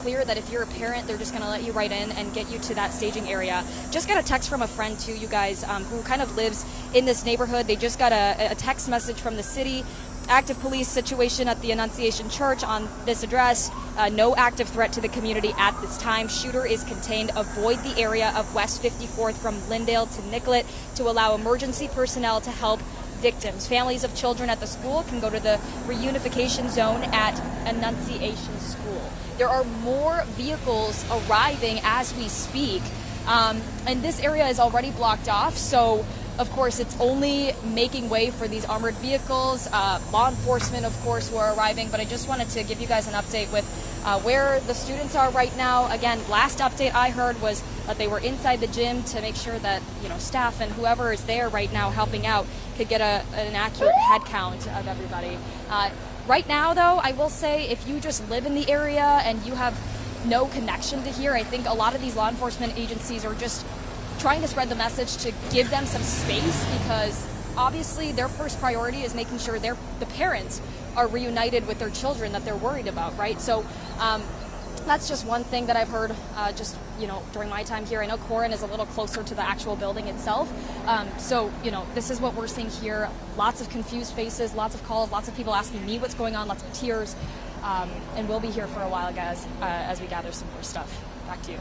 clear that if you're a parent, they're just going to let you right in and get you to that staging area. Just got a text from a friend too, you guys, who kind of lives in this neighborhood. They just got a text message from the city. Active police situation at the Annunciation Church on this address. No active threat to the community at this time. Shooter is contained. Avoid the area of West 54th from Lyndale to Nicollet to allow emergency personnel to help victims. Families of children at the school can go to the reunification zone at Annunciation School. There are more vehicles arriving as we speak, and this area is already blocked off, so of course it's only making way for these armored vehicles. Law enforcement, of course, who are arriving, but I just wanted to give you guys an update with where the students are right now. Again, last update I heard was that they were inside the gym to make sure that, staff and whoever is there right now helping out could get an accurate head count of everybody. Right now, though, I will say if you just live in the area and you have no connection to here, I think a lot of these law enforcement agencies are just trying to spread the message to give them some space, because obviously their first priority is making sure the parents are reunited with their children that they're worried about, right? So that's just one thing that I've heard during my time here. I know Corin is a little closer to the actual building itself. So this is what we're seeing here. Lots of confused faces, lots of calls, lots of people asking me what's going on, lots of tears. And we'll be here for a while, guys, as we gather some more stuff. Back to you.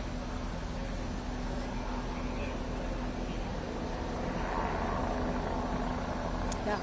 Yeah.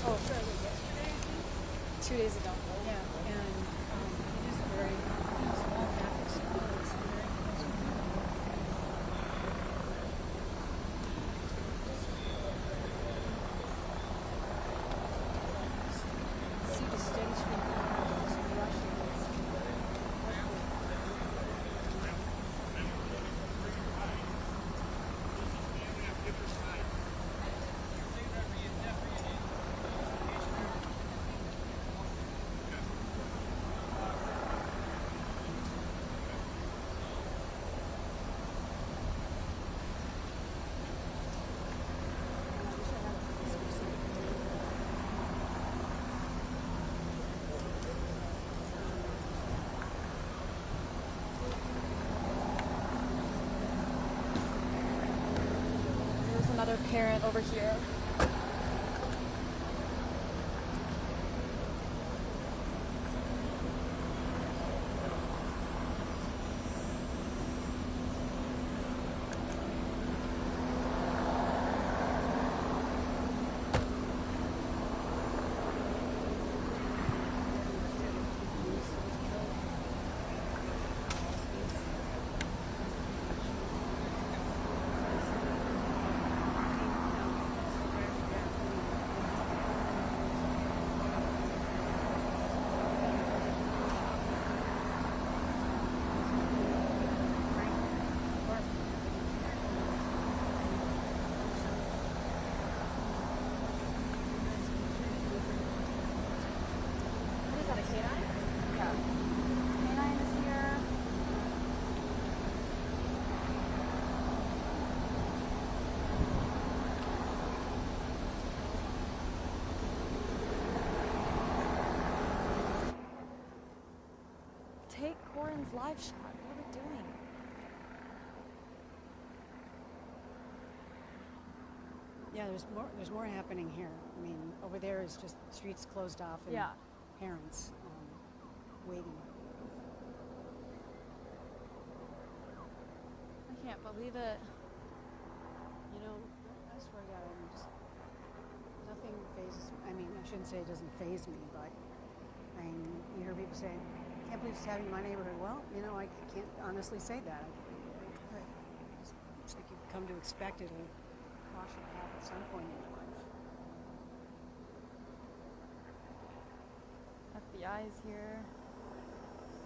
Oh, sure, it was yesterday, I think. 2 days ago. Yeah, and it is a very small Catholic school. It's very close to me. parent over here. What is that, a canine? Yeah. Canine is here. Take Corin's live shot. What are we doing? Yeah, there's more happening here. I mean, over there is just streets closed off and Yeah. parents waiting. I can't believe it. You know, I swear to God, I'm just nothing phases. I mean, I shouldn't say it doesn't faze me, but I mean, you hear people say, "I can't believe it's happening in my neighborhood." Well, you know, I can't honestly say that. It's like you've come to expect it, or caution to have at some point in your life. FBI is here.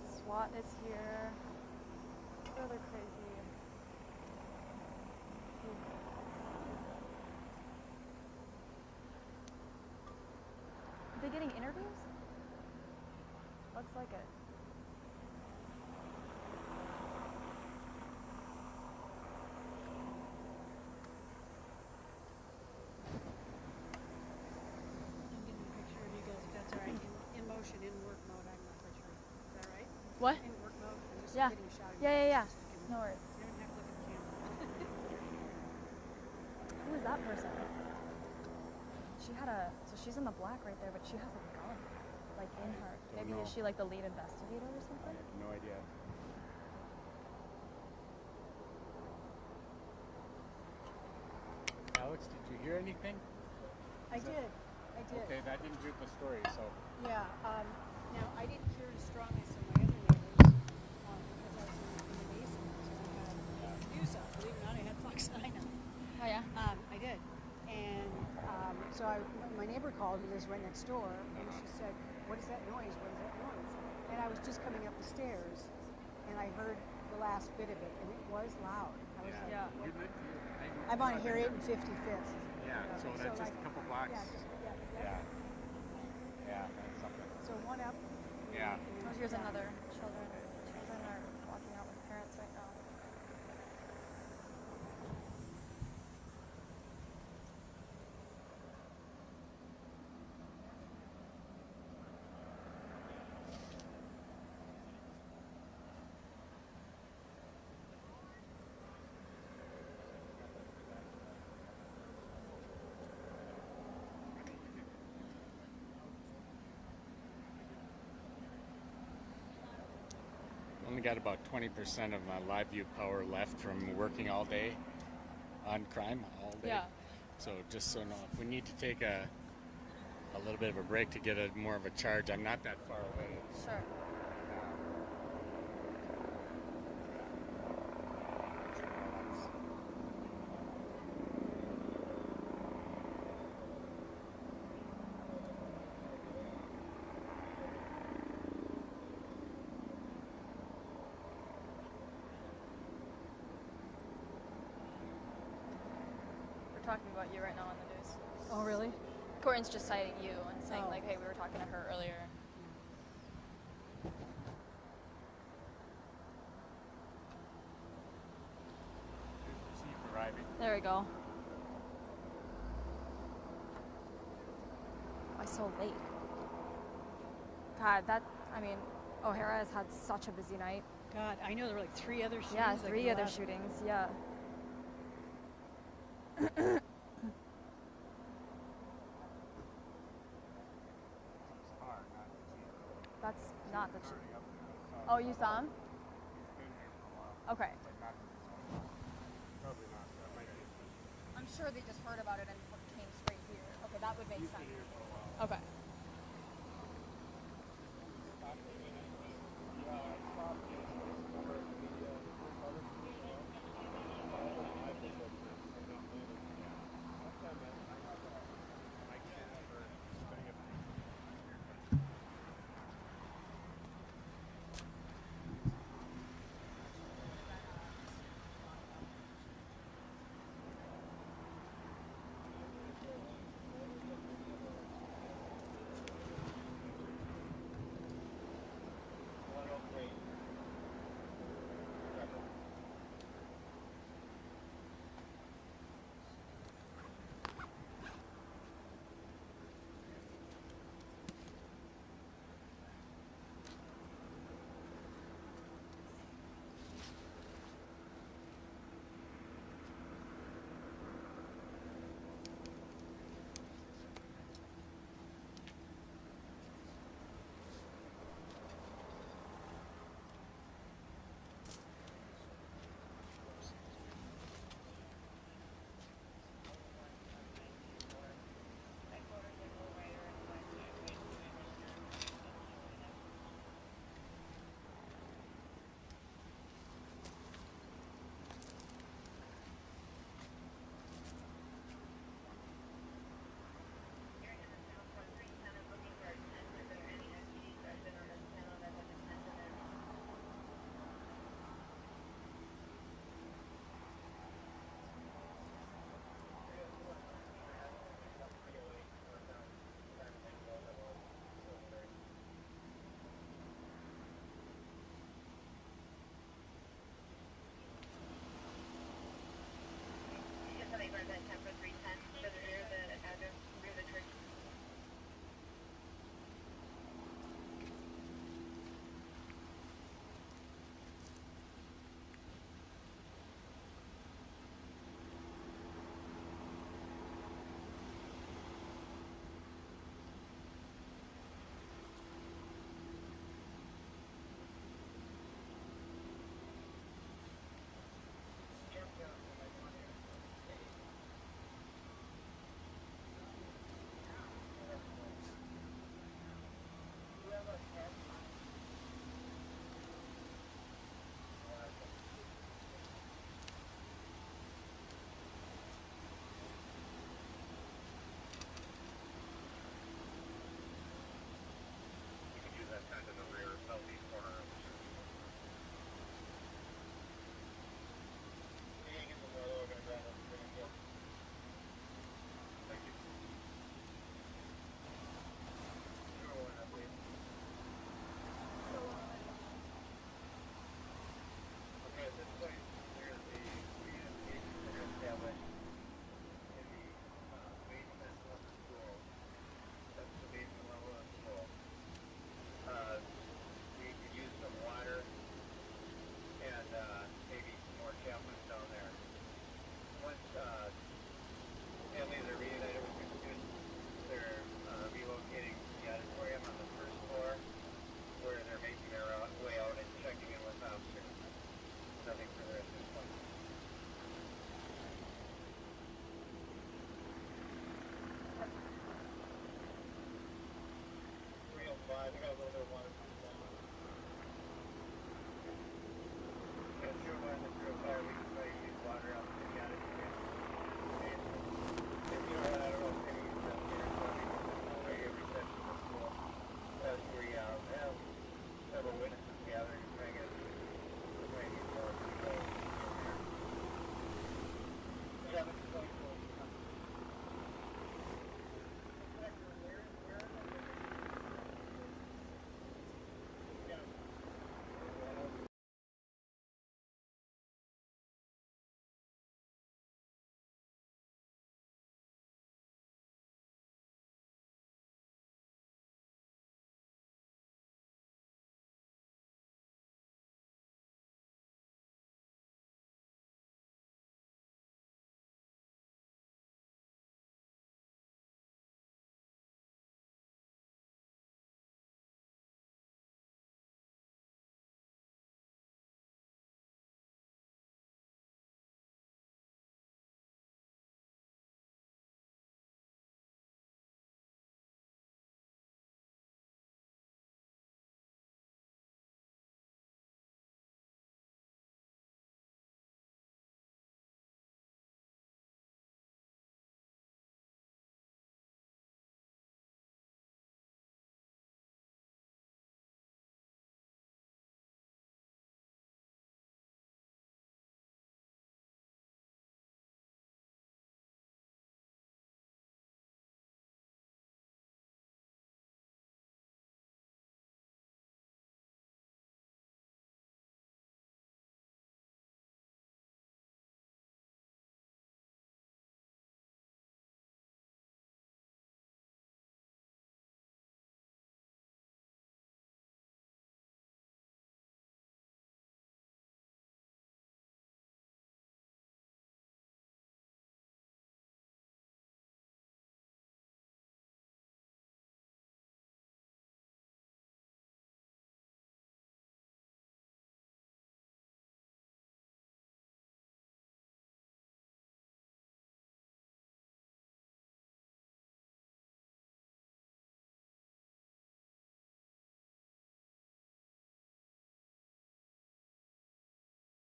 SWAT is here. Really crazy. Are they getting interviews? Looks like it. I'm getting a picture of you guys, if that's all right. In motion, in work mode, I'm not quite sure. Is that right? What? In work mode, I'm just Yeah. getting a shot of you. Yeah. Just looking- No worries. You don't have to look at the camera. Who is that person? She had so she's in the black right there, but she has a gun, like in her. Don't Maybe know. is she like the lead investigator or I something? have no idea. Alex, did you hear anything? I did. Okay, that didn't do the story, so. Yeah. Now, I didn't hear it as strongly as some of my other neighbors because I was in the basement. So I had news up. Believe it or not, I had Fox 9 on. Oh yeah. I did. And my neighbor called, who lives right next door, and she said, "What is that noise? What is that noise?" And I was just coming up the stairs, and I heard the last bit of it, and it was loud. I was like, Yeah. You live here? I'm on Harriet and 55th. Yeah, so that's just a couple blocks. Yeah. Yeah, that's something. So one up. Yeah. Oh, here's another. Children are walking out with parents right now. Only got about 20% of my live view power left from working all day on crime all day. Yeah. So just so know, if we need to take a little bit of a break to get more of a charge, I'm not that far away. Sure. We're talking about you right now on the news. Oh, really? Corin's just citing you and saying Oh. like, hey, we were talking to her earlier. Chief arriving. There we go. Why so late? God, O'Hara has had such a busy night. God, I know there were like 3 other shootings. Yeah, like, 3 in the other last- shootings, yeah. That's not the. Oh, you saw him? Okay. Probably not. That might be. I'm sure they just heard about it and came straight here. Okay, that would make sense. Okay.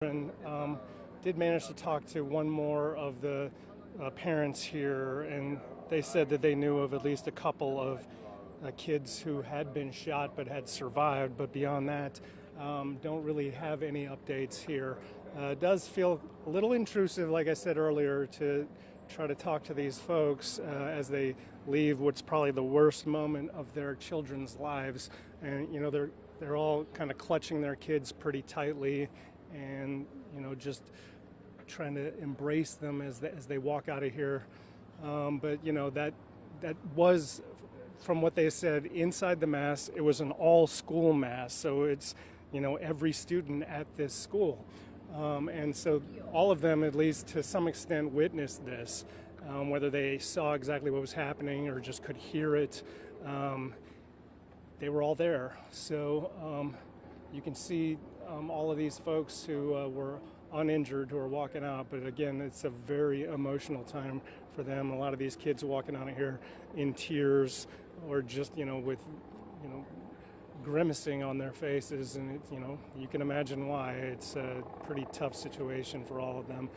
And did manage to talk to one more of the parents here, and they said that they knew of at least a couple of kids who had been shot but had survived. But beyond that, don't really have any updates here. It does feel a little intrusive, like I said earlier, to try to talk to these folks as they leave what's probably the worst moment of their children's lives. And they're all kind of clutching their kids pretty tightly, and just trying to embrace them as they walk out of here. But that was, from what they said, inside the mass. It was an all school mass, so it's every student at this school. And so all of them, at least to some extent, witnessed this, whether they saw exactly what was happening or just could hear it. They were all there. So you can see all of these folks who were uninjured who are walking out. But again, it's a very emotional time for them. A lot of these kids are walking out of here in tears, or just with grimacing on their faces, and it's, you can imagine why. It's a pretty tough situation for all of them.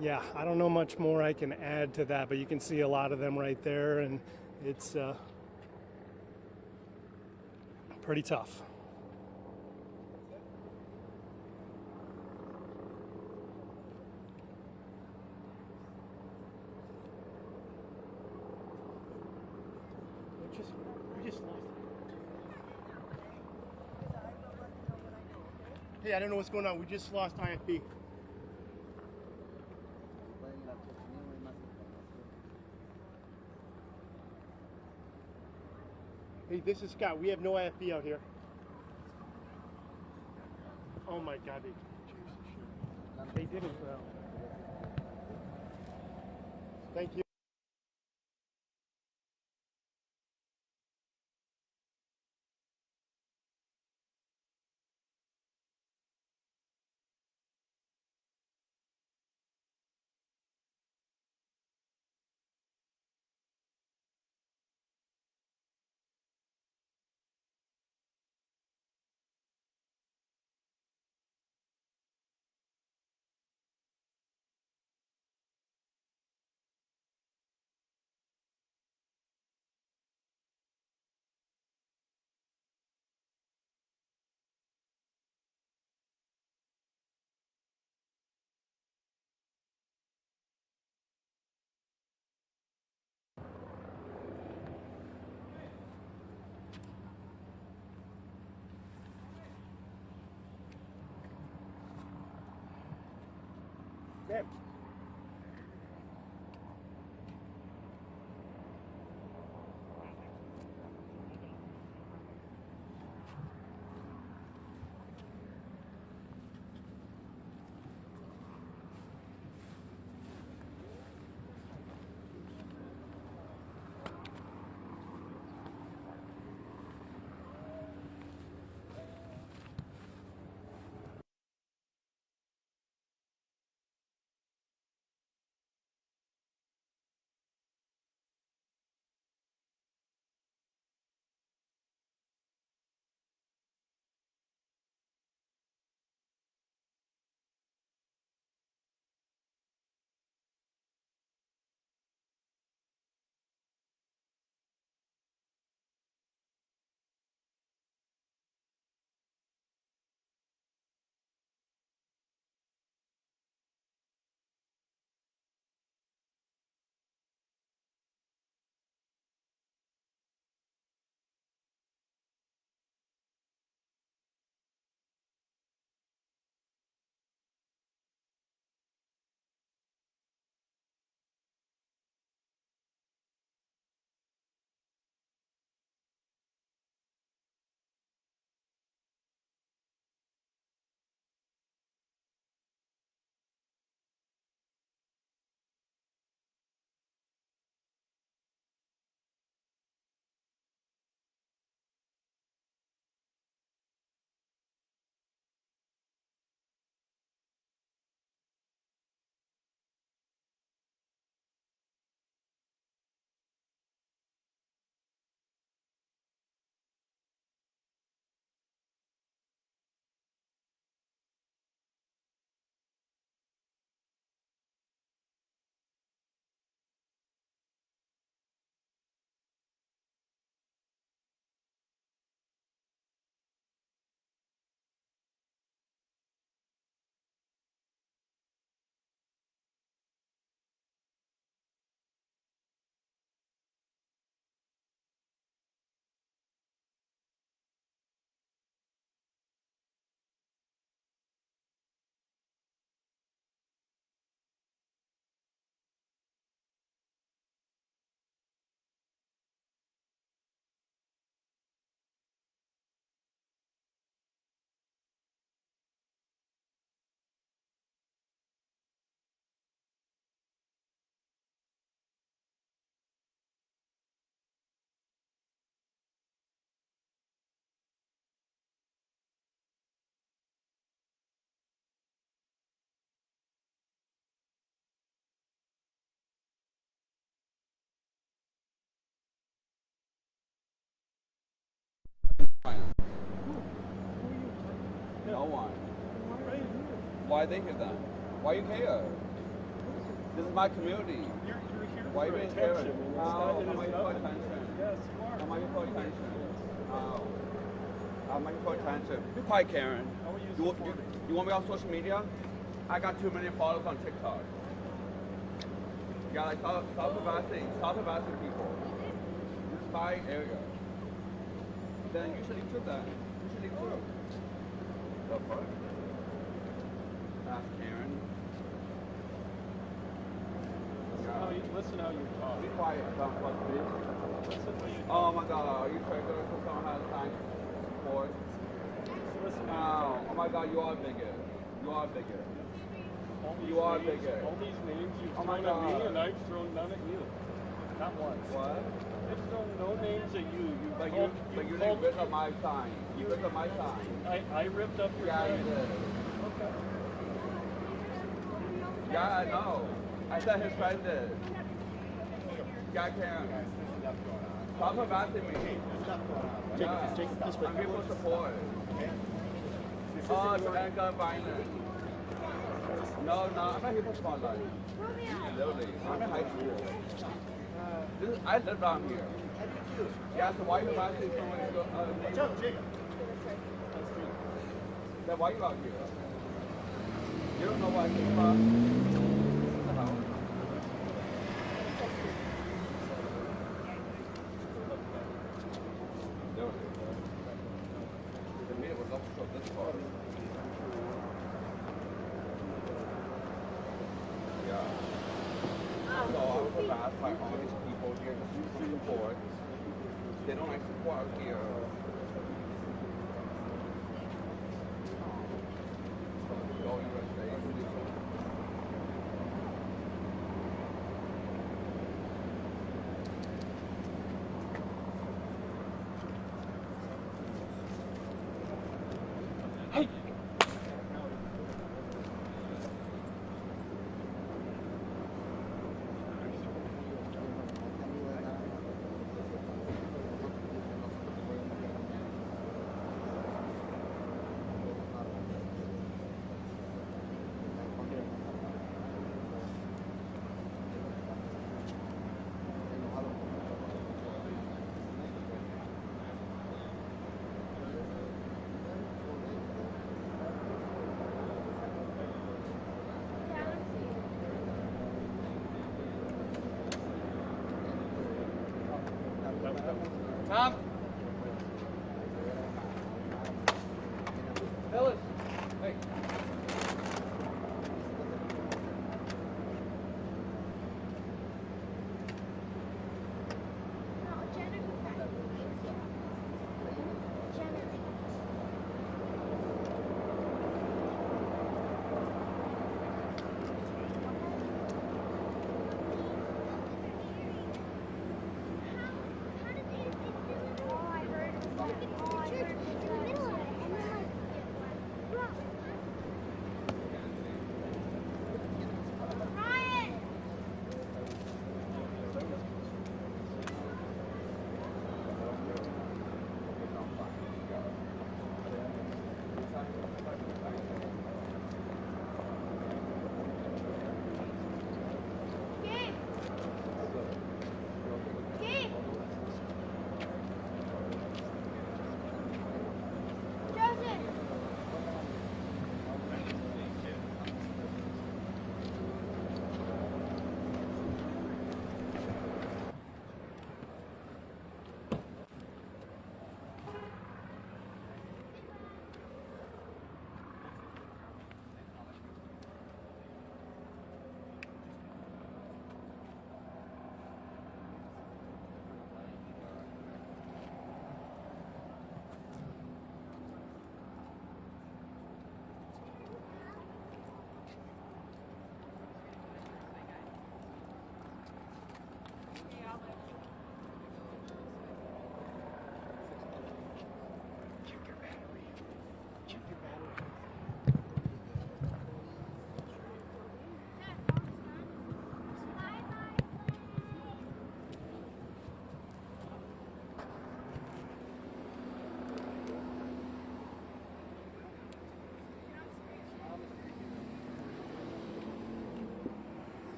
Yeah, I don't know much more I can add to that, but you can see a lot of them right there, and it's pretty tough. We just lost. Hey, I don't know what's going on. We just lost IFB. Hey, this is Scott. We have no IFB out here. Oh my God, they didn't. Thank you. Ma'am. why they here then? Why you here? This is my community. You're here Why for you being attention. Karen? and How it's am I not- for it is nothing. attention? Yes, you are. How am I for attention? How am I for attention? Be quiet, Karen. How are you You supporting? want me on social media? I got 2 million followers on TikTok. Yeah, like stop harassing people. This is my area. Then you should leave too then. You should leave too. The fuck? Ask Karen. Listen how you talk. Be quiet, don't fuck me. Listen how you talk. Oh my god, are you triggered because someone has time for it? Listen. Oh my god, you are bigger. You are bigger. All these You are names, bigger. All these names you've Oh my thrown at me, God. and I've thrown none at you. Not once. What? I've thrown no names at you. But called- you called- didn't rip up my sign. You ripped up my sign. I ripped up your Yeah, sign. you did. Okay. Yeah, I know. I said his friend did. Yeah, I can. Stop harassing me. Yeah. I'm here for support. Oh, to end gun violence. No, I'm not here for spotlight. Literally, I'm in high school. I live down here. Yeah, so why are you harassing someone who's Watch out, Jacob. Then why are you out here? You don't know where I came from? This is the house. Literally. The meter was up so this far. Yeah. So I was harassed by all these people here to support. They don't like support here. Go USA. Tom? Phyllis? Hey.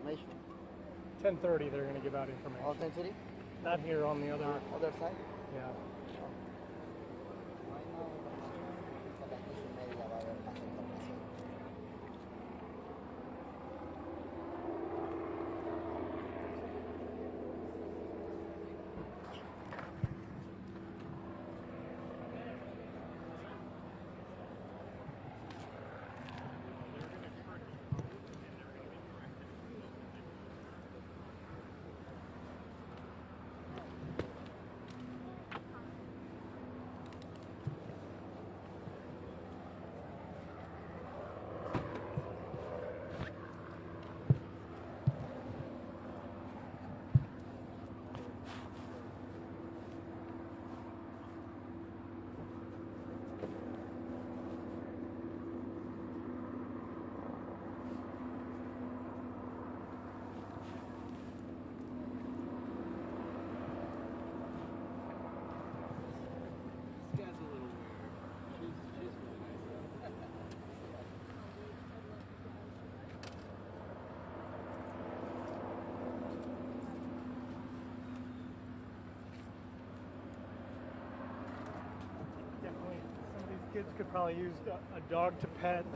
information? 10:30 they're going to give out information. All 10 city? Not here on the other. Other side? Yeah. No hay nada de información. A las 10:30 va a haber más información. Definitely. Some of these kids could probably use a dog to pet.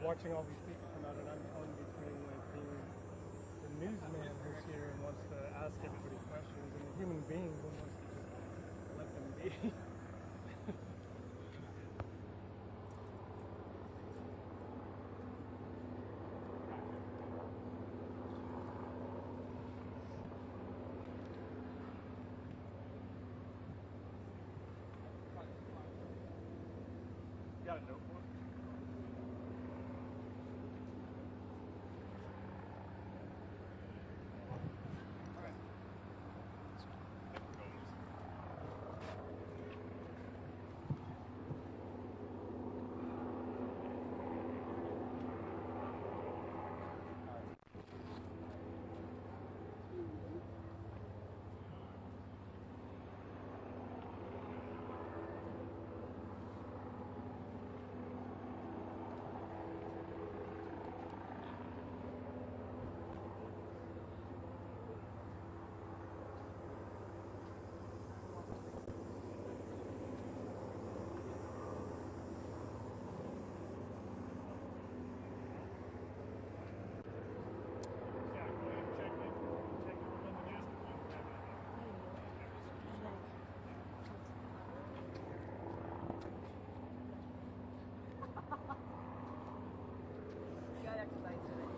watching all these people come out, and I'm torn between like being the newsman who's here and wants to ask everybody questions, and the human being who wants to just let them be. Got a notebook? Got exercise today.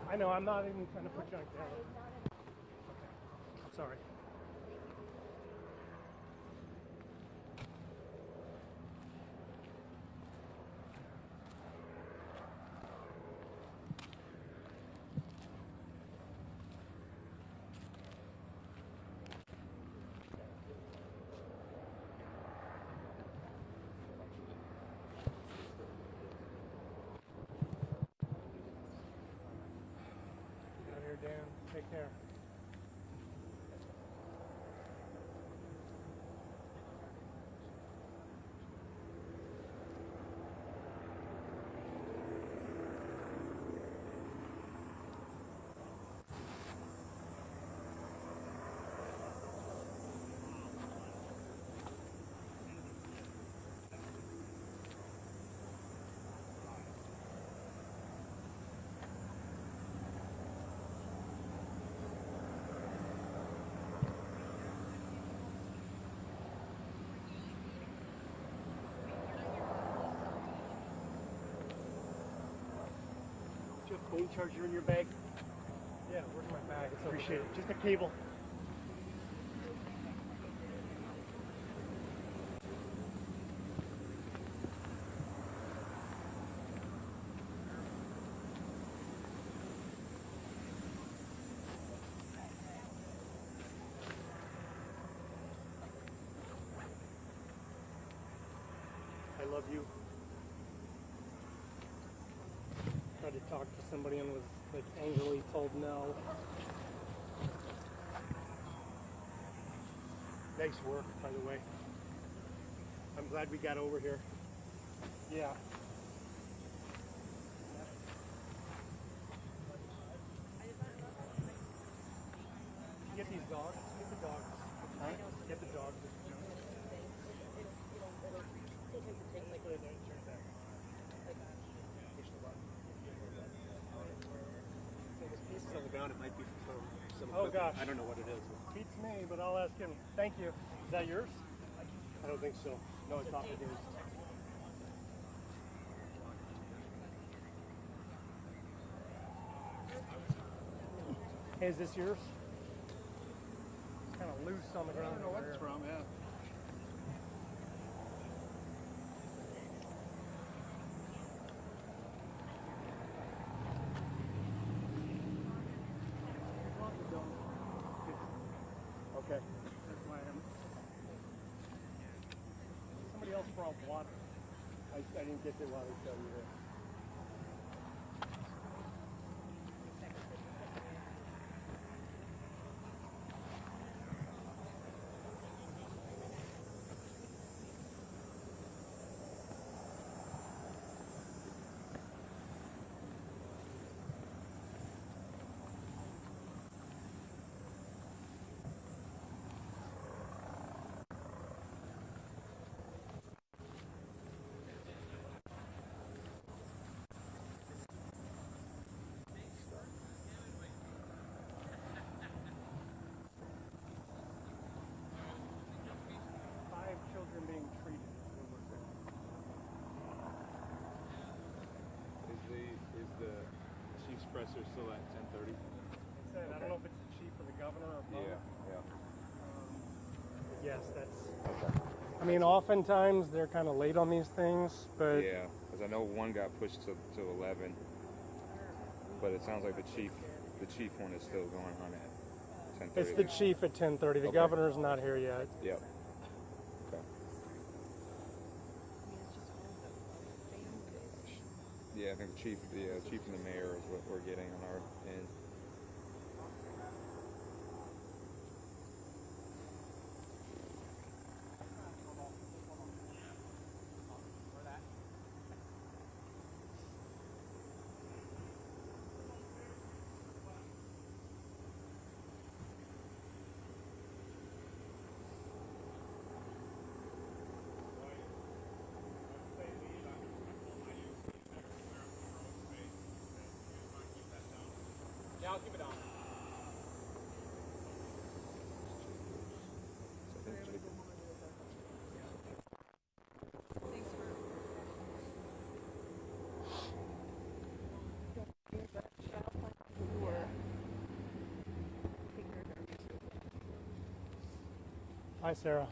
I know, I'm not even trying to put junk down. Okay, I'm sorry. Get out here, Dan. Take care. Do you have a phone charger in your bag? Yeah, where's my bag? It's over Appreciate there. it. Just a cable. I love you. Tried to talk to somebody and was like angrily told no. Nice work, by the way. I'm glad we got over here. Yeah. Get these dogs. Get the dogs. Huh? Get the dogs. Pieces on the ground. It might be from some Oh equipment. gosh. I don't know what it is. Beats me, but I'll ask him. Thank you. Is that yours? I don't think so. No, it's not his. Hey, is this yours? It's kind of loose on the ground. I don't know what it's from. Yeah. Okay. That's why somebody else brought water. I didn't get to while they showed you this. Children being treated. Is the chief's presser still at 10:30? Said, I don't know if it's the chief or the governor or both. Yeah. But yes, that's. Okay. I mean, oftentimes they're kind of late on these things, but Yeah, because I know one got pushed to 11, but it sounds like the chief one is still going on at 10:30. it's the chief at 10:30. The Okay. governor's not here yet. Yep. Okay. Yeah, I think the chief and the mayor is what we're getting on our end. Hi, Sarah.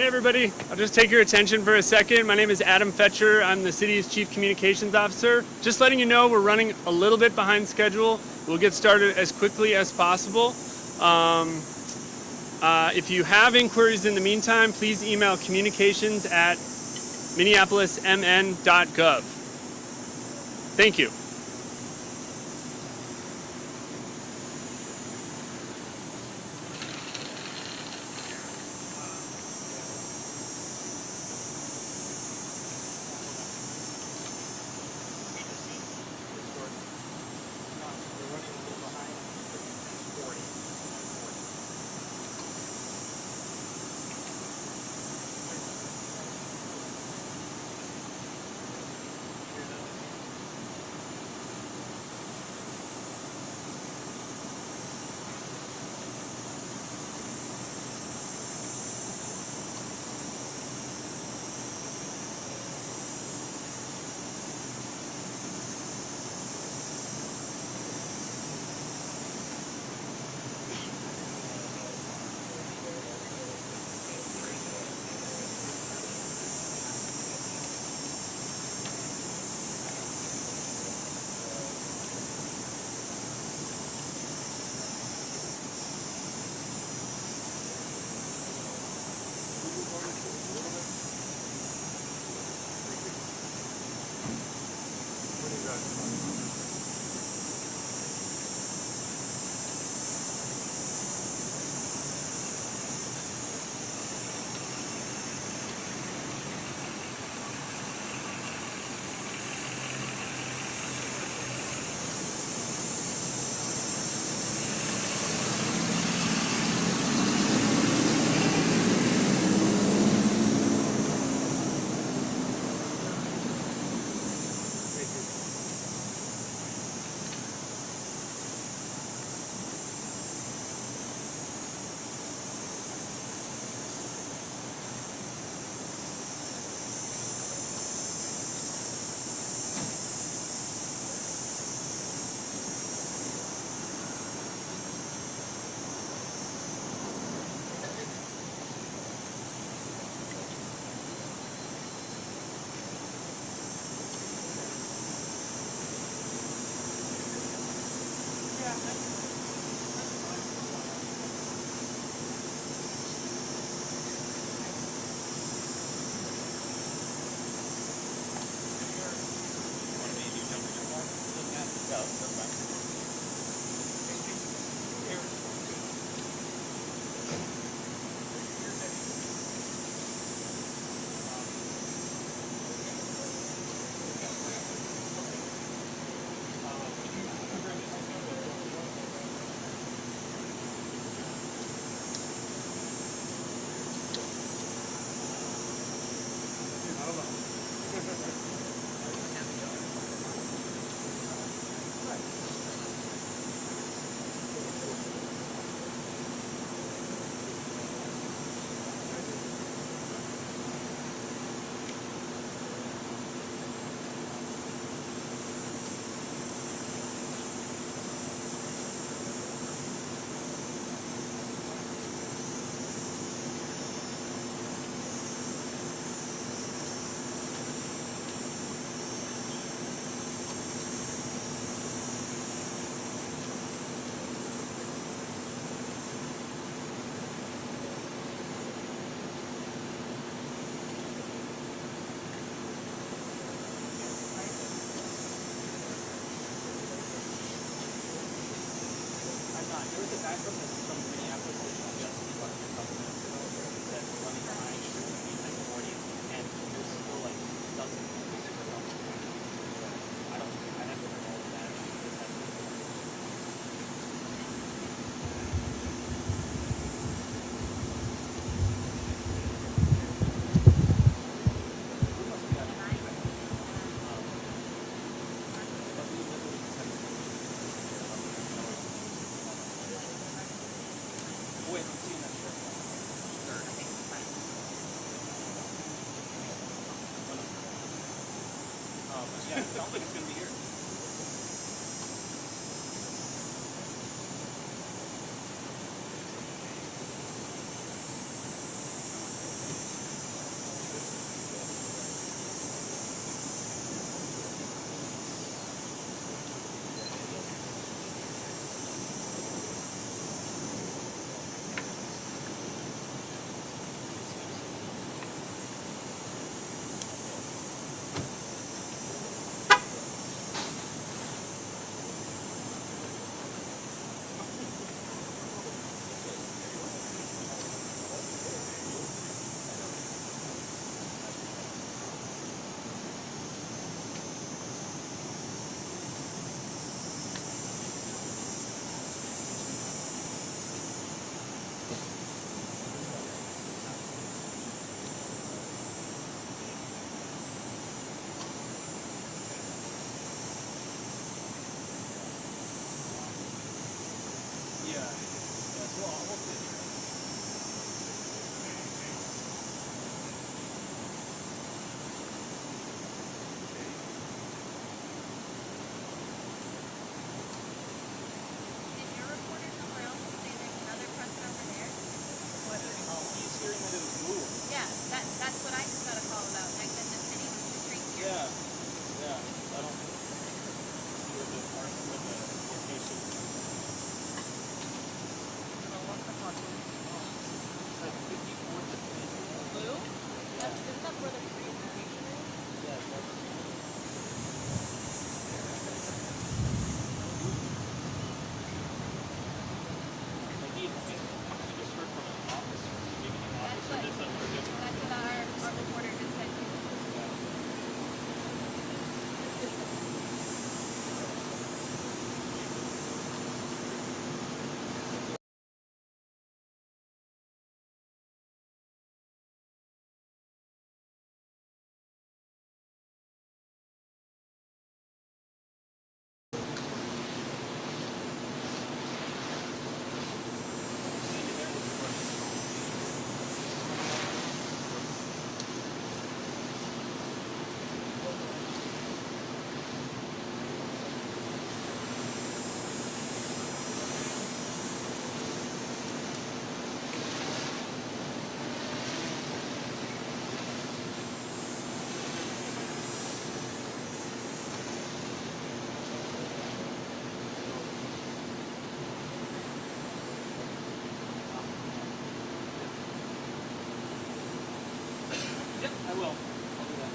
Hey everybody, I'll just take your attention for a second. My name is Adam Fetcher. I'm the city's Chief Communications Officer. Just letting you know we're running a little bit behind schedule. We'll get started as quickly as possible. If you have inquiries in the meantime, please email communications@minneapolismn.gov. Thank you. There was a guy from Minneapolis that just left a couple minutes ago. He said we're running behind, it should be 10:40, and there's still like dozens of people around. I have to know that. Wait, I'm seeing that shirt. Sure, I think it's fine. Yeah, it sounds like it's going to be here. That's what I just got a call about. I said the city was just right here. Yeah. I don't see where the parts of the location. It's like 54 to 3. Blue? Isn't that where the presentation is? Yeah, that's maybe I just heard from an officer. Maybe an officer did something different. That's what our reporter just said too. Yep, I will. I'll do that.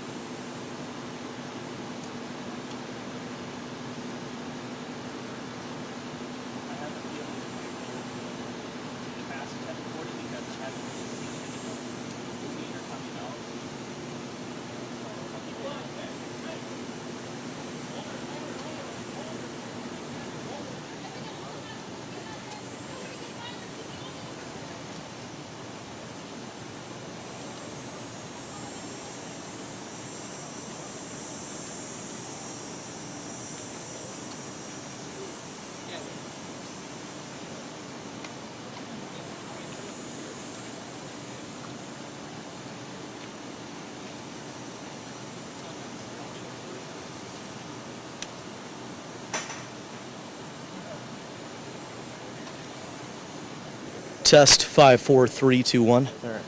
Test 5, 4, 3, 2, 1. All right.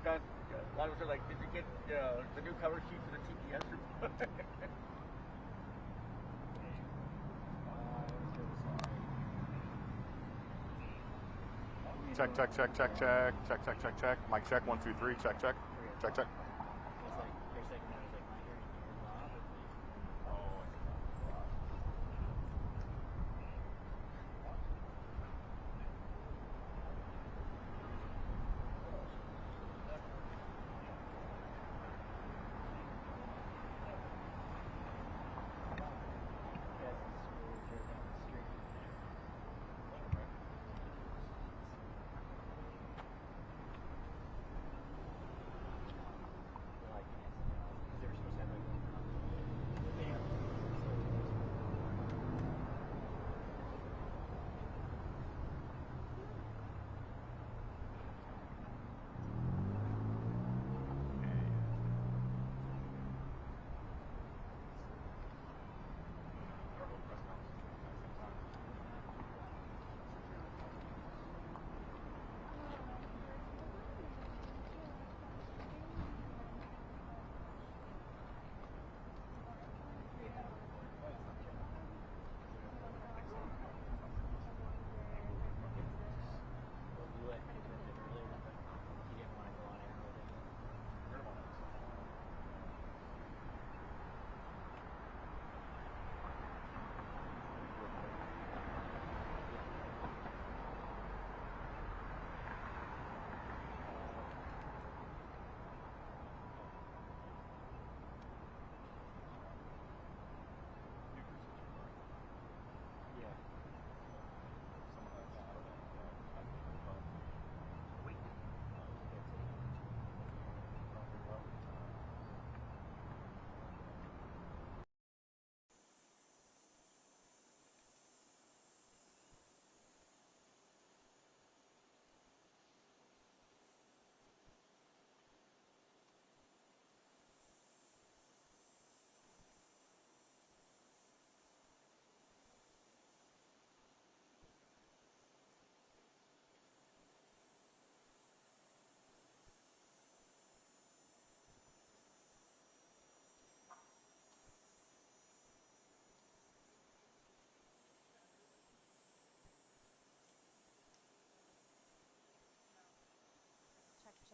got a lot of us are like, did you get the new cover sheet for the TPS report? Check, check, check, check, check, check, check, check, check. Mic check, 1, 2, 3, check, check. Check, check. It's like for a second I was like, my hearing is Rob.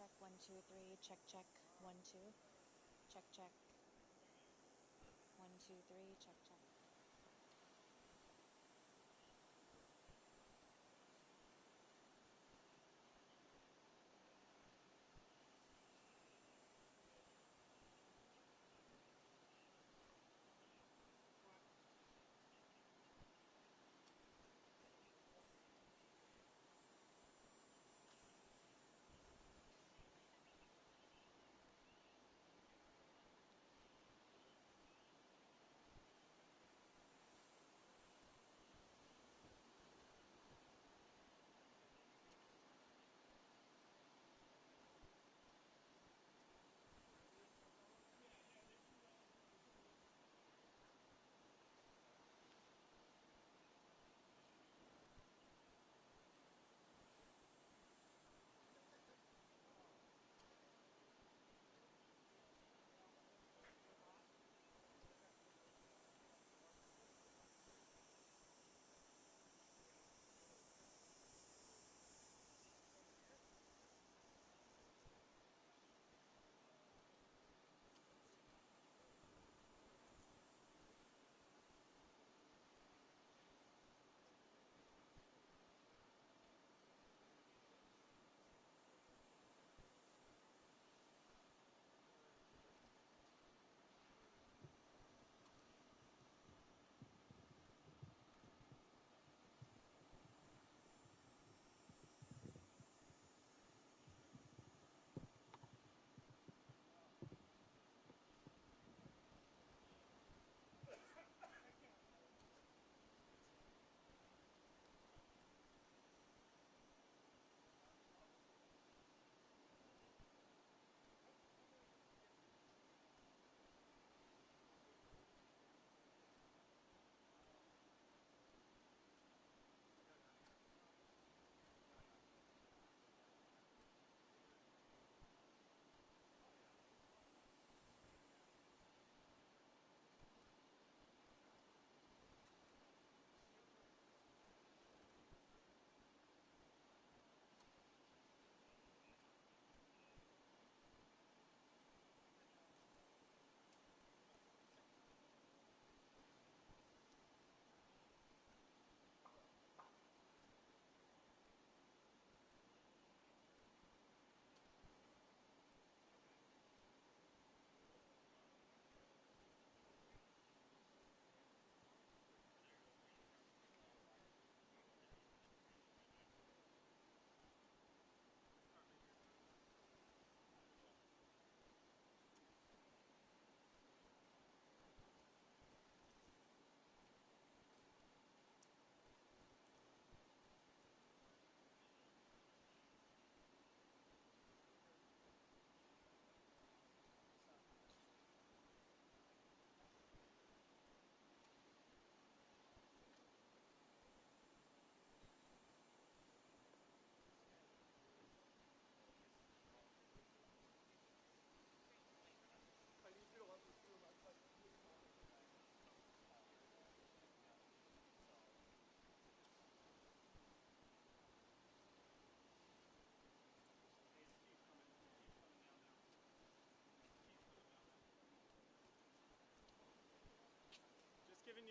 Check 1 2 3. Check 1 2. Check 1 2 3. Check.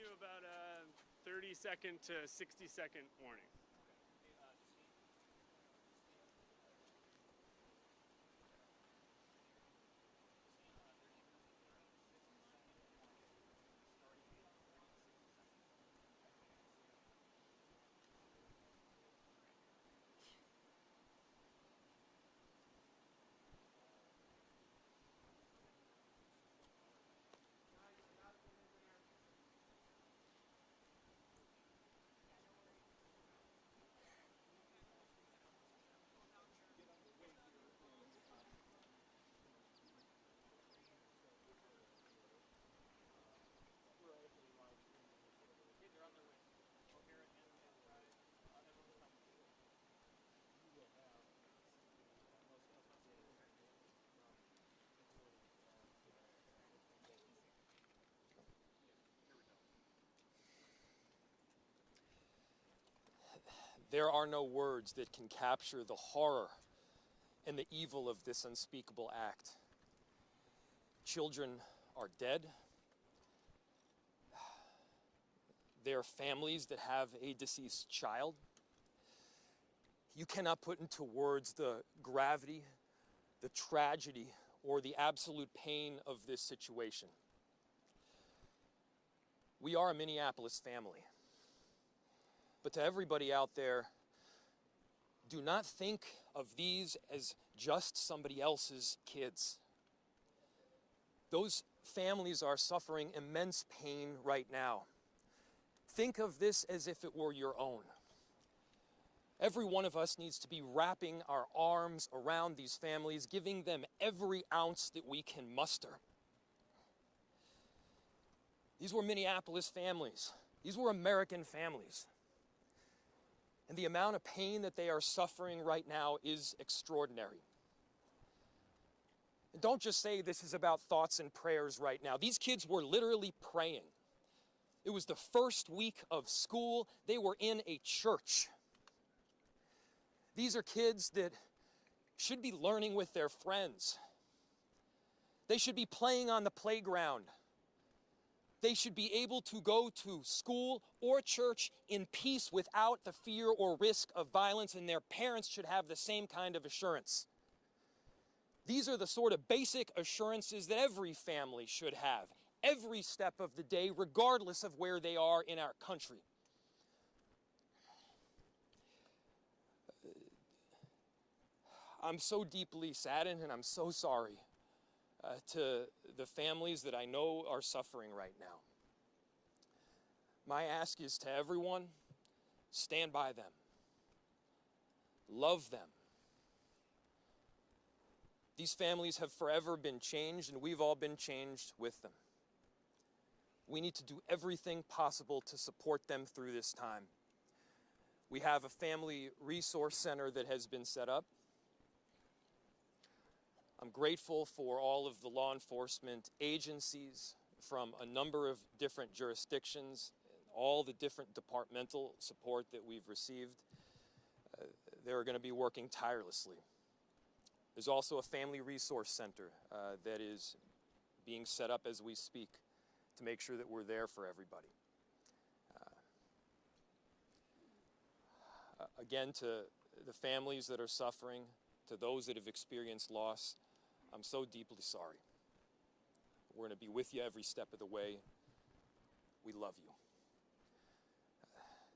you about a 30-second to 60-second warning. There are no words that can capture the horror and the evil of this unspeakable act. Children are dead. There are families that have a deceased child. You cannot put into words the gravity, the tragedy, or the absolute pain of this situation. We are a Minneapolis family. But to everybody out there, do not think of these as just somebody else's kids. Those families are suffering immense pain right now. Think of this as if it were your own. Every one of us needs to be wrapping our arms around these families, giving them every ounce that we can muster. These were Minneapolis families. These were American families. And the amount of pain that they are suffering right now is extraordinary. And don't just say this is about thoughts and prayers right now. These kids were literally praying. It was the first week of school. They were in a church. These are kids that should be learning with their friends. They should be playing on the playground. They should be able to go to school or church in peace without the fear or risk of violence, and their parents should have the same kind of assurance. These are the sort of basic assurances that every family should have, every step of the day, regardless of where they are in our country. I'm so deeply saddened, and I'm so sorry to the families that I know are suffering right now. My ask is to everyone, stand by them. Love them. These families have forever been changed, and we've all been changed with them. We need to do everything possible to support them through this time. We have a family resource center that has been set up. I'm grateful for all of the law enforcement agencies from a number of different jurisdictions, all the different departmental support that we've received. They're going to be working tirelessly. There's also a family resource center that is being set up as we speak to make sure that we're there for everybody. Again, to the families that are suffering, to those that have experienced loss, I'm so deeply sorry. We're going to be with you every step of the way. We love you.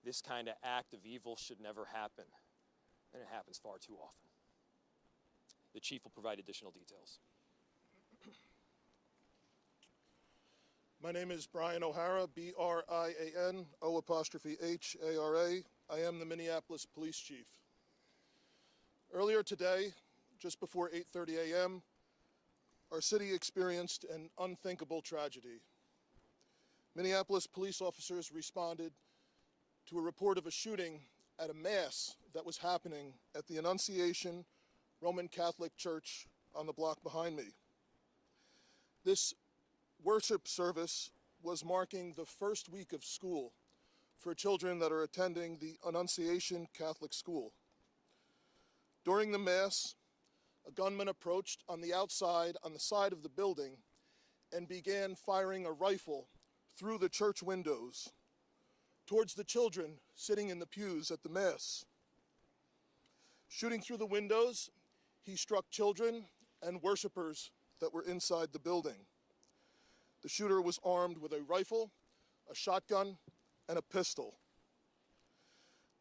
This kind of act of evil should never happen, and it happens far too often. The chief will provide additional details. My name is Brian O'Hara, B-R-I-A-N, O''H-A-R-A. I am the Minneapolis Police Chief. Earlier today, just before 8:30 a.m., our city experienced an unthinkable tragedy. Minneapolis police officers responded to a report of a shooting at a mass that was happening at the Annunciation Roman Catholic Church on the block behind me. This worship service was marking the first week of school for children that are attending the Annunciation Catholic School. During the mass, a gunman approached on the outside, on the side of the building, and began firing a rifle through the church windows towards the children sitting in the pews at the Mass. Shooting through the windows, he struck children and worshipers that were inside the building. The shooter was armed with a rifle, a shotgun, and a pistol.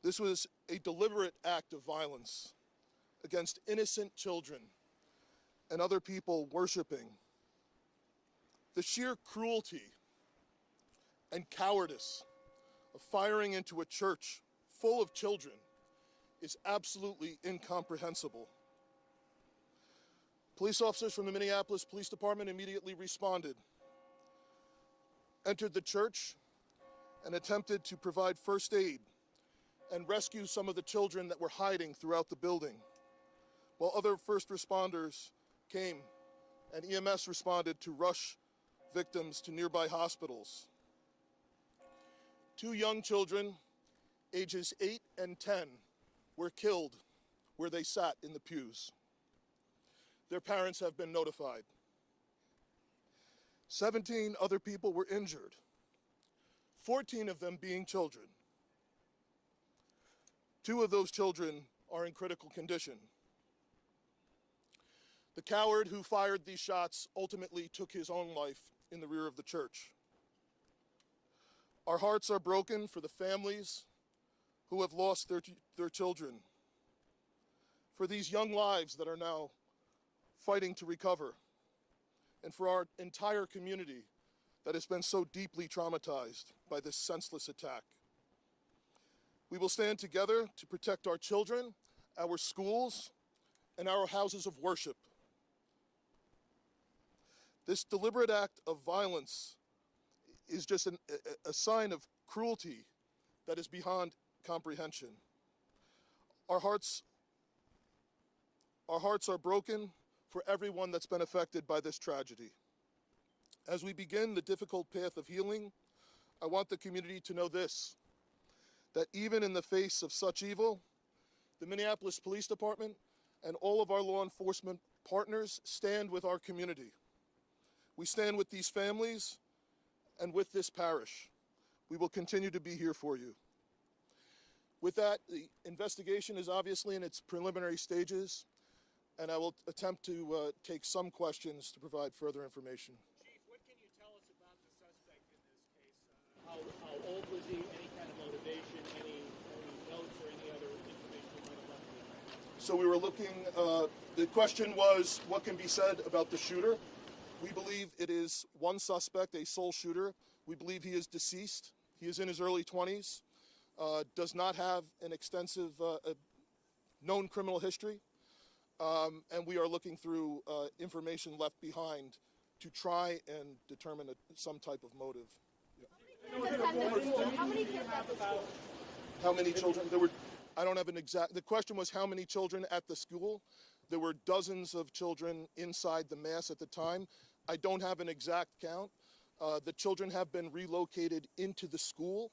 This was a deliberate act of violence against innocent children and other people worshiping. The sheer cruelty and cowardice of firing into a church full of children is absolutely incomprehensible. Police officers from the Minneapolis Police Department immediately responded, entered the church, and attempted to provide first aid and rescue some of the children that were hiding throughout the building, while other first responders came and EMS responded to rush victims to nearby hospitals. 2 young children, ages 8 and 10, were killed where they sat in the pews. Their parents have been notified. 17 other people were injured, 14 of them being children. 2 of those children are in critical condition. The coward who fired these shots ultimately took his own life in the rear of the church. Our hearts are broken for the families who have lost their children, for these young lives that are now fighting to recover, and for our entire community that has been so deeply traumatized by this senseless attack. We will stand together to protect our children, our schools, and our houses of worship. This deliberate act of violence is just a sign of cruelty that is beyond comprehension. Our hearts are broken for everyone that's been affected by this tragedy. As we begin the difficult path of healing, I want the community to know this, that even in the face of such evil, the Minneapolis Police Department and all of our law enforcement partners stand with our community. We stand with these families and with this parish. We will continue to be here for you. With that, the investigation is obviously in its preliminary stages, and I will attempt to take some questions to provide further information. Chief, what can you tell us about the suspect in this case? How old was he? Any kind of motivation? Any notes or any other information you might have left behind? So we were looking, the question was, what can be said about the shooter? We believe it is one suspect, a sole shooter. We believe he is deceased. He is in his early 20s, does not have an extensive known criminal history, and we are looking through information left behind to try and determine some type of motive. How many kids at the school? How many children? There were, I don't have an exact, the question was how many children at the school. There were dozens of children inside the Mass at the time. I don't have an exact count. The children have been relocated into the school,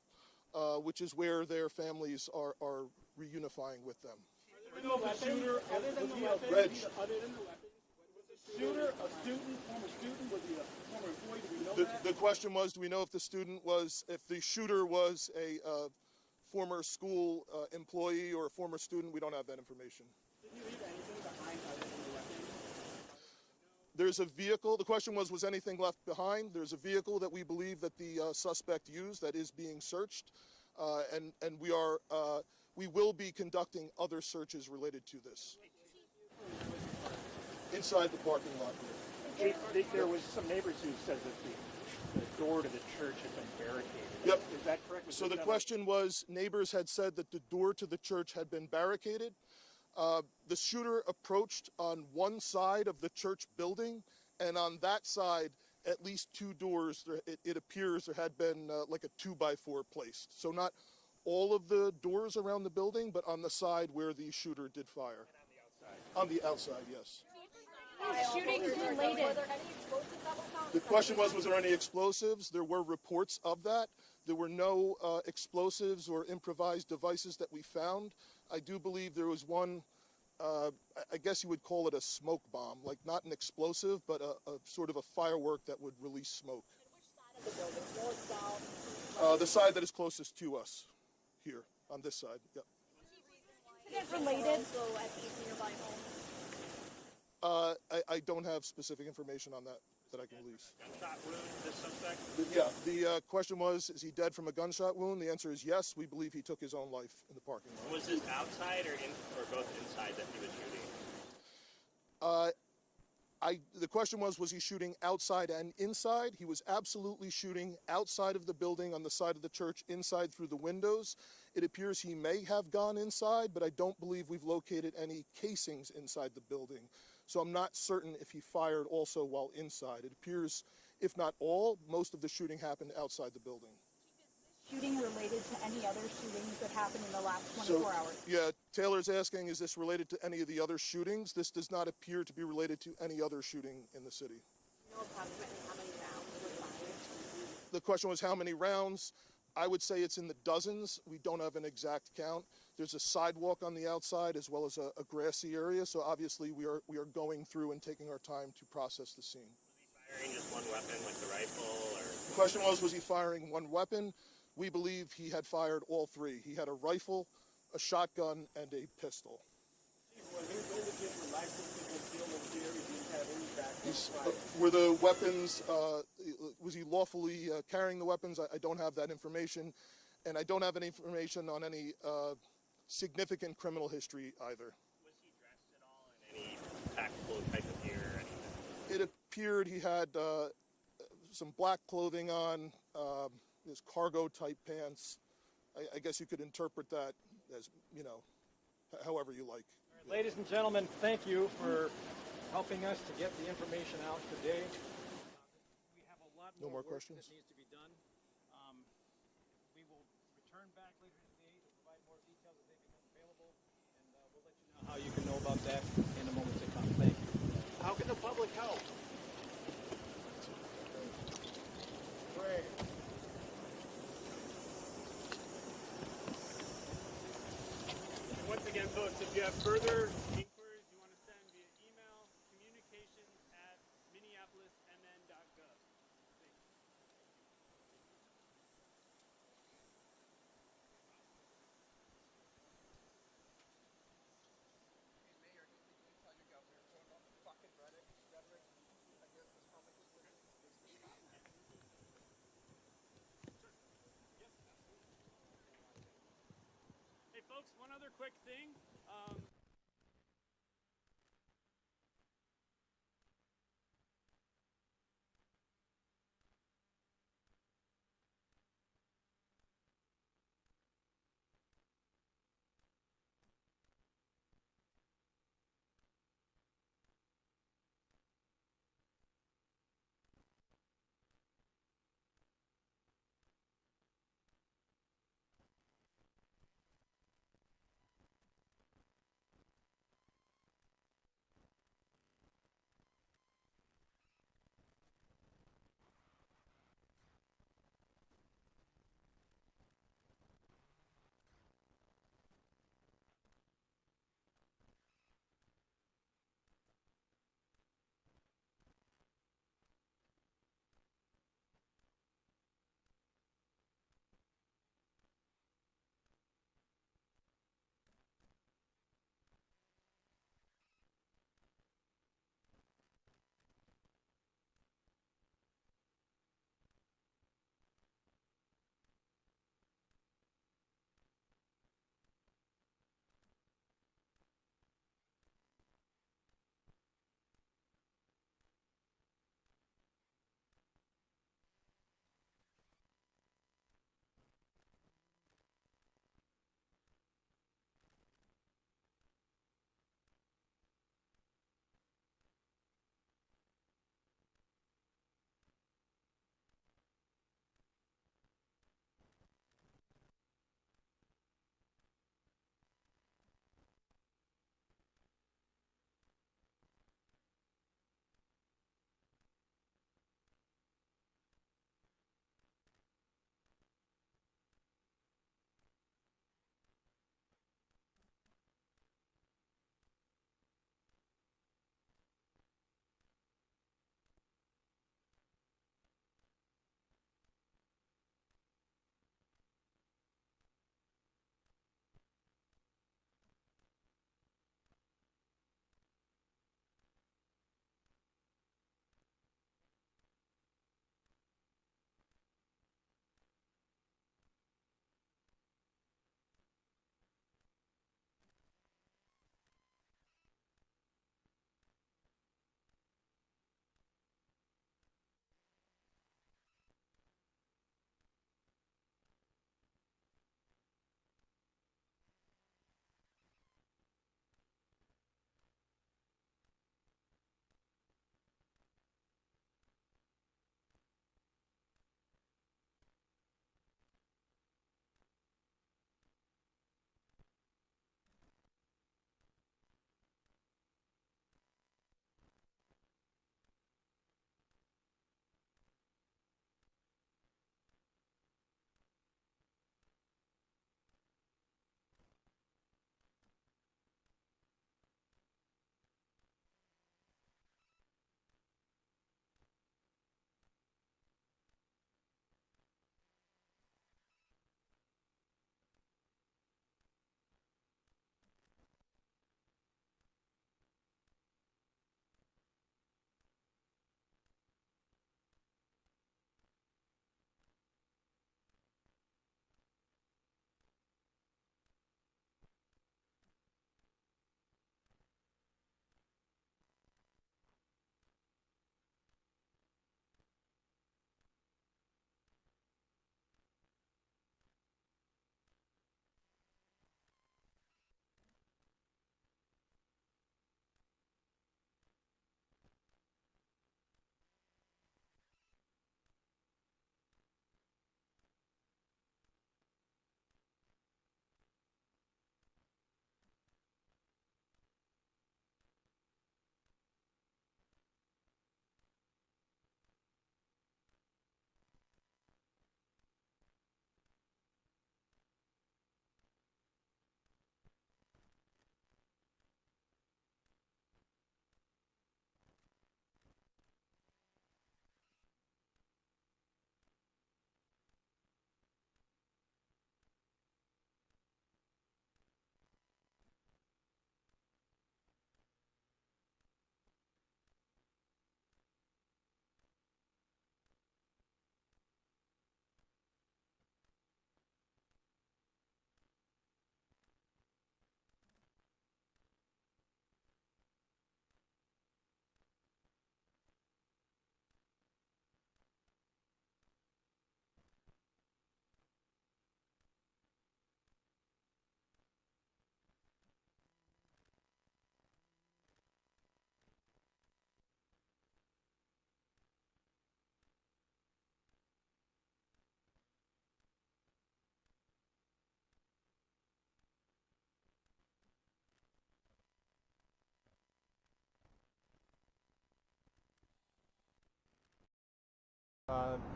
which is where their families are reunifying with them. Shooter, other than the weapon, Reg. was the shooter a student, former student? Was he a former employee? Do we know that? The question was, do we know if the shooter was a former school employee or a former student? We don't have that information. Did he leave anything behind other than the weapon? There's a vehicle. The question was anything left behind? There's a vehicle that we believe that the suspect used that is being searched, and we will be conducting other searches related to this. Inside the parking lot here. There was some neighbors who said that the door to the church had been barricaded. Yep. Is that correct? So the question was, neighbors had said that the door to the church had been barricaded. The shooter approached on one side of the church building, and on that side, at least 2 doors, it appears there had been like a 2x4 placed. So not all of the doors around the building, but on the side where the shooter did fire. And on the outside? On the outside, yes. Shootings related. The question was there any explosives? There were reports of that. There were no explosives or improvised devices that we found. I do believe there was one, I guess you would call it a smoke bomb, like not an explosive, but a sort of a firework that would release smoke. The building, north, south, The side that is closest to us, here on this side. Yep. incident related. Also at these nearby homes. I don't have specific information on that I can release. Gunshot wound to the suspect? Yeah, the question was, is he dead from a gunshot wound? The answer is yes. We believe he took his own life in the parking lot. Was this outside or both inside that he was shooting? The question was he shooting outside and inside? He was absolutely shooting outside of the building on the side of the church, inside through the windows. It appears he may have gone inside, but I don't believe we've located any casings inside the building. So I'm not certain if he fired also while inside. It appears, if not all, most of the shooting happened outside the building. Shooting related to any other shootings that happened in the last 24 hours? Yeah, Taylor's asking, is this related to any of the other shootings? This does not appear to be related to any other shooting in the city. You know approximately how many rounds were fired? The question was how many rounds? I would say it's in the dozens. We don't have an exact count. There's a sidewalk on the outside as well as a grassy area, so obviously we are going through and taking our time to process the scene. Was he firing just one weapon, like the rifle, or? The question was he firing one weapon? We believe he had fired all three. He had a rifle, a shotgun, and a pistol. Were the weapons, was he lawfully carrying the weapons? I don't have that information, and I don't have any information on any significant criminal history either. Was he dressed at all in any tactical type of gear or anything? It appeared he had some black clothing on, his cargo-type pants. I guess you could interpret that as, however you like. Right, ladies and gentlemen, thank you for helping us to get the information out today. We have a lot more work that needs to be done. We will return back later today to provide more details as they become available, and we'll let you know how you can know about that in the moments to come. Thank you. How can the public help? Great. Once again, folks, if you have further inquiries you want to send via email, communications@minneapolismn.gov. Thank you. Hey, folks, one other quick thing.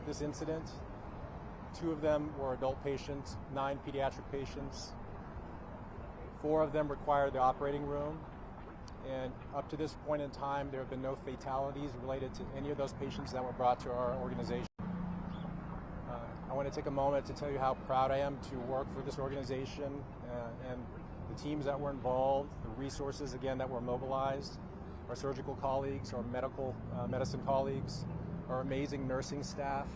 this incident. 2 of them were adult patients, 9 pediatric patients. 4 of them required the operating room. And up to this point in time, there have been no fatalities related to any of those patients that were brought to our organization. I want to take a moment to tell you how proud I am to work for this organization and the teams that were involved, the resources, again, that were mobilized, our surgical colleagues, our medicine colleagues, our amazing nursing staff,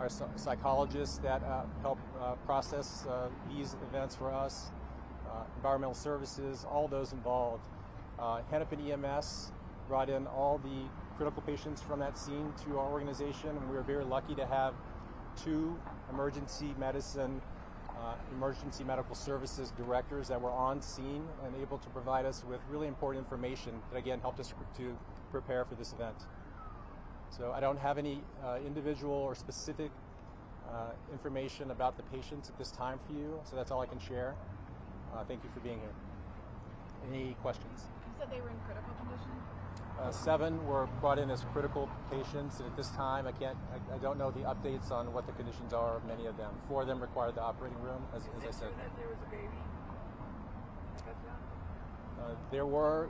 our psychologists that help process these events for us, environmental services, all those involved. Hennepin EMS brought in all the critical patients from that scene to our organization, and we were very lucky to have 2 emergency medicine, emergency medical services directors that were on scene and able to provide us with really important information that again helped us to prepare for this event. So I don't have any individual or specific information about the patients at this time for you, so that's all I can share. Thank you for being here. Any questions? You said they were in critical condition? 7 were brought in as critical patients, and at this time I don't know the updates on what the conditions are of many of them. 4 of them required the operating room, as I said. That there was a baby? There were,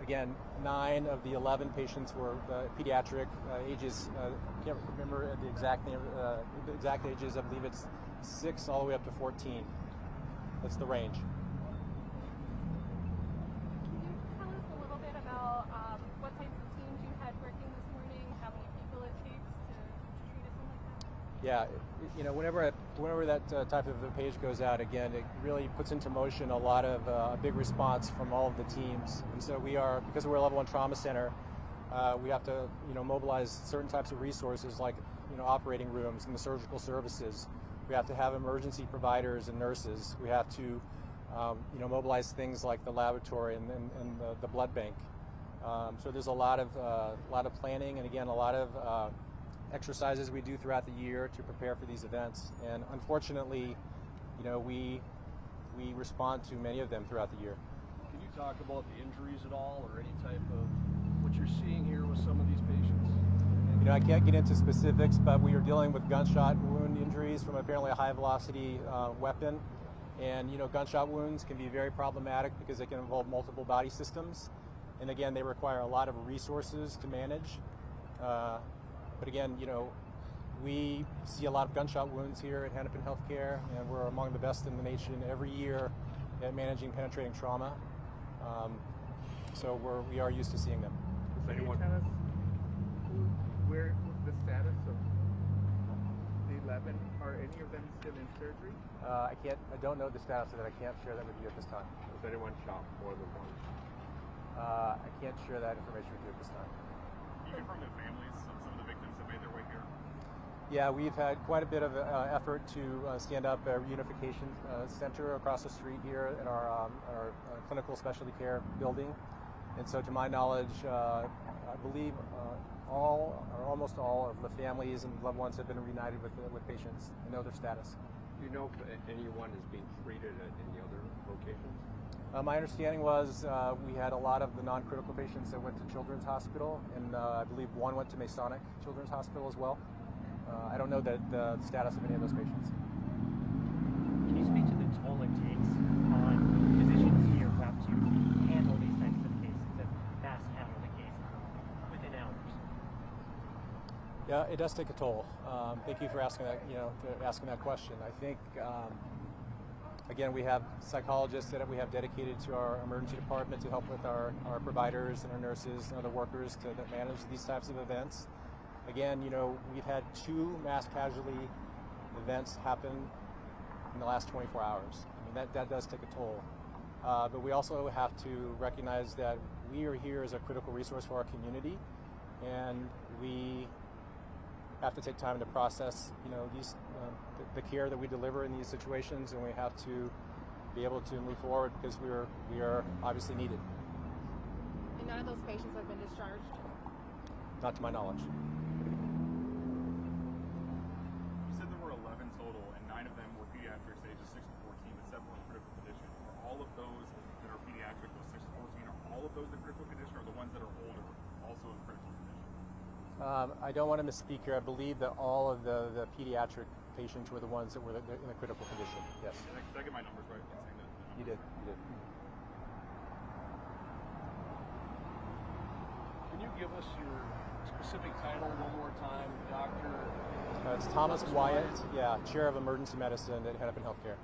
again, 9 of the 11 patients were pediatric ages. I can't remember the exact ages. I believe it's 6 all the way up to 14. That's the range. Can you tell us a little bit about what types of teams you had working this morning, how many people it takes to treat a scene like that? Yeah, you know, whenever that type of a page goes out, again, it really puts into motion a lot of a big response from all of the teams. And so we are, because we're a level 1 trauma center, we have to, mobilize certain types of resources like, operating rooms and the surgical services. We have to have emergency providers and nurses. We have to, mobilize things like the laboratory and the blood bank. So there's a lot of planning, and again, a lot of exercises we do throughout the year to prepare for these events. And unfortunately, we respond to many of them throughout the year. Can you talk about the injuries at all, or any type of what you're seeing here with some of these patients? I can't get into specifics, but we are dealing with gunshot wound injuries from apparently a high-velocity weapon. And, gunshot wounds can be very problematic because they can involve multiple body systems. And again, they require a lot of resources to manage. But again, we see a lot of gunshot wounds here at Hennepin Healthcare, and we're among the best in the nation every year at managing penetrating trauma. So we are used to seeing them. Does anyone tell us where the status of the 11? Are any of them still in surgery? I don't know the status of that. I can't share that with you at this time. Was anyone shot more than one? I can't share that information with you at this time. Can you confirm the families of some of the victims that made their way here? Yeah, we've had quite a bit of effort to stand up a reunification center across the street here in our clinical specialty care building. And so to my knowledge, I believe all or almost all of the families and loved ones have been reunited with patients and know their status. Do you know if anyone is being treated at any other locations? My understanding was we had a lot of the non-critical patients that went to Children's Hospital, and I believe 1 went to Masonic Children's Hospital as well. I don't know the status of any of those patients. Can you speak to the toll it takes on physicians here who have to handle these types of cases and mass handle the cases within hours? Yeah, it does take a toll. Thank you for asking that. For asking that question. I think again, we have psychologists that we have dedicated to our emergency department to help with our providers and our nurses and other workers to manage these types of events. Again, we've had 2 mass casualty events happen in the last 24 hours. I mean, that does take a toll. But we also have to recognize that we are here as a critical resource for our community, and we have to take time to process, these the care that we deliver in these situations, and we have to be able to move forward because we are obviously needed. And none of those patients have been discharged? Not to my knowledge. You said there were 11 total, and 9 of them were pediatrics ages 6 to 14, but 7 were in critical condition. Are all of those that are pediatric, those 6 to 14, are all of those in critical condition, or the ones that are older also in critical condition? I don't want to misspeak here. I believe that all of the pediatric patients were the ones that were in a critical condition. Yes. Did I get my numbers right? You did. You did. Can you give us your specific title one more time, doctor? It's Thomas Wyatt, yeah, Chair of Emergency Medicine at Hennepin Healthcare.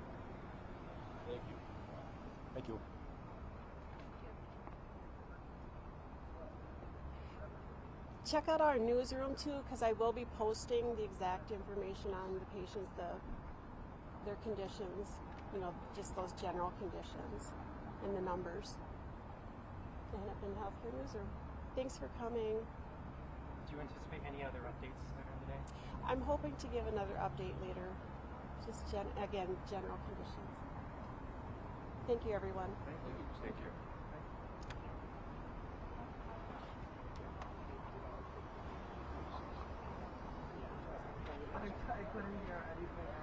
Thank you. Thank you. Check out our newsroom too, because I will be posting the exact information on the patients, their conditions, you know, just those general conditions and the numbers. The Hennepin Healthcare Newsroom. Thanks for coming. Do you anticipate any other updates later in the day? I'm hoping to give another update later. Just again, general conditions. Thank you, everyone. Thank you. Thank you. I couldn't hear anything.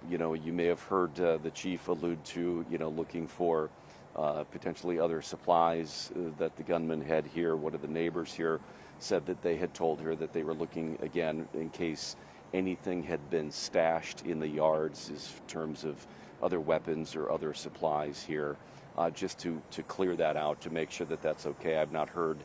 You know, you may have heard the chief allude to, you know, looking for potentially other supplies that the gunman had here. One of the neighbors here said that they had told her that they were looking again in case anything had been stashed in the yards in terms of other weapons or other supplies here, just to clear that out, to make sure that that's okay. I've not heard,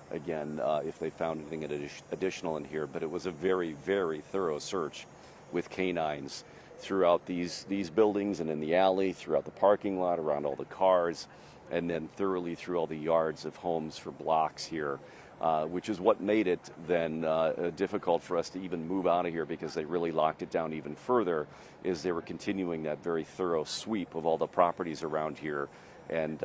again, if they found anything additional in here, but it was a very, very thorough search with canines throughout these buildings and in the alley, throughout the parking lot, around all the cars, and then thoroughly through all the yards of homes for blocks here, which is what made it then difficult for us to even move out of here, because they really locked it down even further, is they were continuing that very thorough sweep of all the properties around here and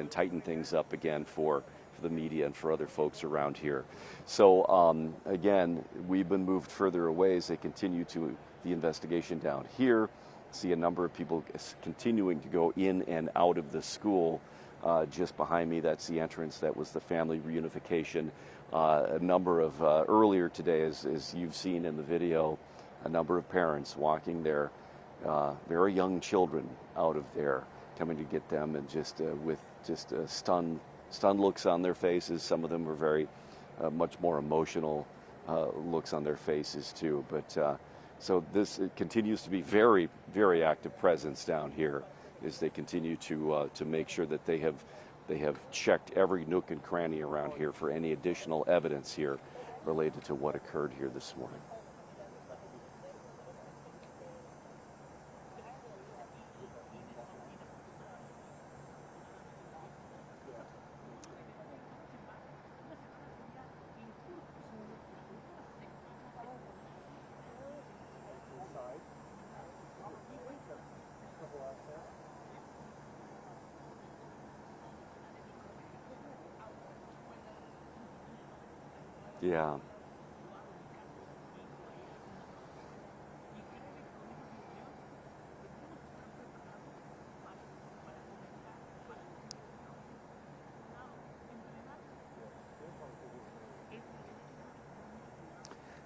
tighten things up again for the media and for other folks around here. So again, we've been moved further away as they continue to the investigation down here. See a number of people continuing to go in and out of the school. Just behind me, that's the entrance. That was the family reunification. A number of, earlier today, as you've seen in the video, a number of parents walking their very young children out of there, coming to get them, and just with just stunned looks on their faces. Some of them were very much more emotional looks on their faces too. But so this continues to be very, very active presence down here as they continue to make sure that they have checked every nook and cranny around here for any additional evidence here related to what occurred here this morning. Yeah.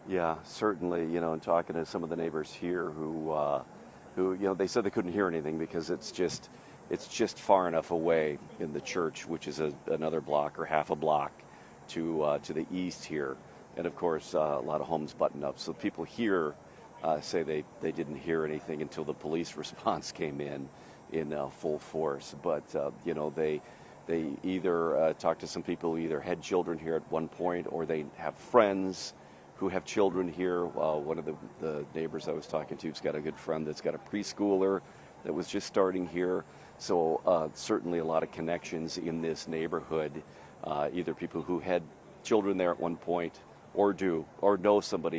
Yeah, certainly, you know, and talking to some of the neighbors here who you know, they said they couldn't hear anything because it's just far enough away in the church, which is another block or half a block to the east here. And of course, a lot of homes buttoned up. So people here say they didn't hear anything until the police response came in full force. But you know, they either talked to some people who either had children here at one point, or they have friends who have children here. One of the neighbors I was talking to has got a good friend that's got a preschooler that was just starting here. So certainly a lot of connections in this neighborhood, either people who had children there at one point, or know somebody